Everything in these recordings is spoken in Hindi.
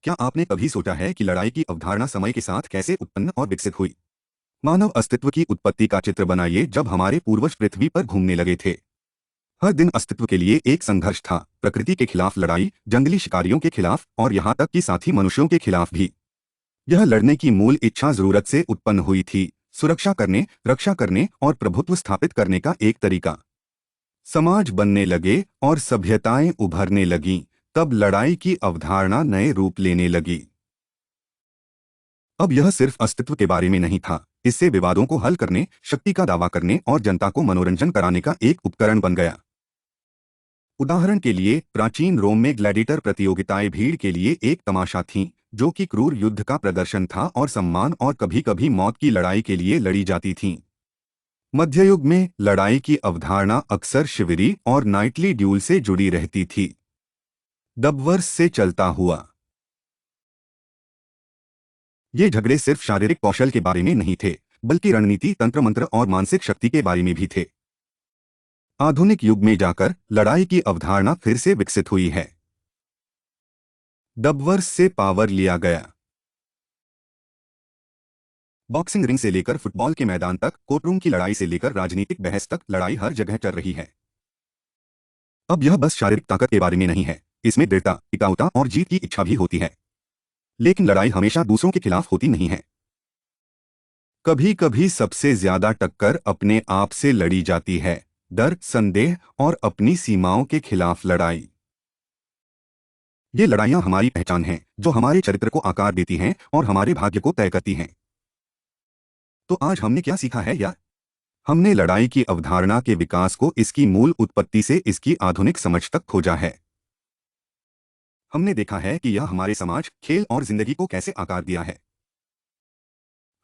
क्या आपने कभी सोचा है कि लड़ाई की अवधारणा समय के साथ कैसे उत्पन्न और विकसित हुई? मानव अस्तित्व की उत्पत्ति का चित्र बनाइए जब हमारे पूर्वज पृथ्वी पर घूमने लगे थे। हर दिन अस्तित्व के लिए एक संघर्ष था, प्रकृति के खिलाफ लड़ाई, जंगली शिकारियों के खिलाफ और यहाँ तक कि साथी मनुष्यों के खिलाफ भी। यह लड़ने की मूल इच्छा जरूरत से उत्पन्न हुई थी, सुरक्षा करने, रक्षा करने और प्रभुत्व स्थापित करने का एक तरीका। समाज बनने लगे और सभ्यताएं उभरने लगीं, तब लड़ाई की अवधारणा नए रूप लेने लगी। अब यह सिर्फ अस्तित्व के बारे में नहीं था, इससे विवादों को हल करने, शक्ति का दावा करने और जनता को मनोरंजन कराने का एक उपकरण बन गया। उदाहरण के लिए प्राचीन रोम में ग्लैडिएटर प्रतियोगिताएं भीड़ के लिए एक तमाशा थीं, जो कि क्रूर युद्ध का प्रदर्शन था और सम्मान और कभी-कभी मौत की लड़ाई के लिए लड़ी जाती थीं। मध्ययुग में लड़ाई की अवधारणा अक्सर शिविरी और नाइटली ड्यूल से जुड़ी रहती थी। डबवर्स से चलता हुआ ये झगड़े सिर्फ शारीरिक कौशल के बारे में नहीं थे, बल्कि रणनीति, तंत्र मंत्र और मानसिक शक्ति के बारे में भी थे। आधुनिक युग में जाकर लड़ाई की अवधारणा फिर से विकसित हुई है। डबवर्स से पावर लिया गया। बॉक्सिंग रिंग से लेकर फुटबॉल के मैदान तक, कोर्टरूम की लड़ाई से लेकर राजनीतिक बहस तक, लड़ाई हर जगह चल रही है। अब यह बस शारीरिक ताकत के बारे में नहीं है, इसमें दृढ़ता, टिकाऊता और जीत की इच्छा भी होती है। लेकिन लड़ाई हमेशा दूसरों के खिलाफ होती नहीं है। कभी कभी सबसे ज्यादा टक्कर अपने आप से लड़ी जाती है, डर, संदेह और अपनी सीमाओं के खिलाफ लड़ाई। ये लड़ाइयां हमारी पहचान हैं, जो हमारे चरित्र को आकार देती हैं और हमारे भाग्य को तय करती हैं। तो आज हमने क्या सीखा है यार? हमने लड़ाई की अवधारणा के विकास को इसकी मूल उत्पत्ति से इसकी आधुनिक समझ तक खोजा है। हमने देखा है कि यह हमारे समाज, खेल और जिंदगी को कैसे आकार दिया है।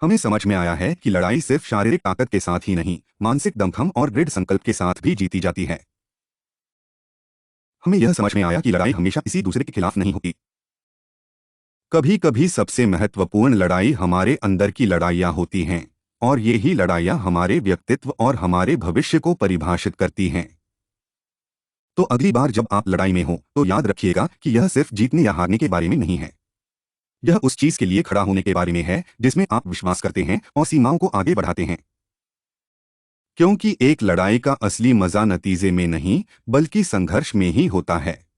हमें समझ में आया है कि लड़ाई सिर्फ शारीरिक ताकत के साथ ही नहीं, मानसिक दमखम और दृढ़ संकल्प के साथ भी जीती जाती है। हमें यह समझ में आया कि लड़ाई हमेशा किसी दूसरे के खिलाफ नहीं होती। कभी कभी सबसे महत्वपूर्ण लड़ाई हमारे अंदर की लड़ाइयाँ होती हैं, और ये ही लड़ाइयाँ हमारे व्यक्तित्व और हमारे भविष्य को परिभाषित करती हैं। तो अगली बार जब आप लड़ाई में हो, तो याद रखिएगा कि यह सिर्फ जीतने या हारने के बारे में नहीं है। यह उस चीज के लिए खड़ा होने के बारे में है जिसमें आप विश्वास करते हैं और सीमाओं को आगे बढ़ाते हैं। क्योंकि एक लड़ाई का असली मजा नतीजे में नहीं, बल्कि संघर्ष में ही होता है।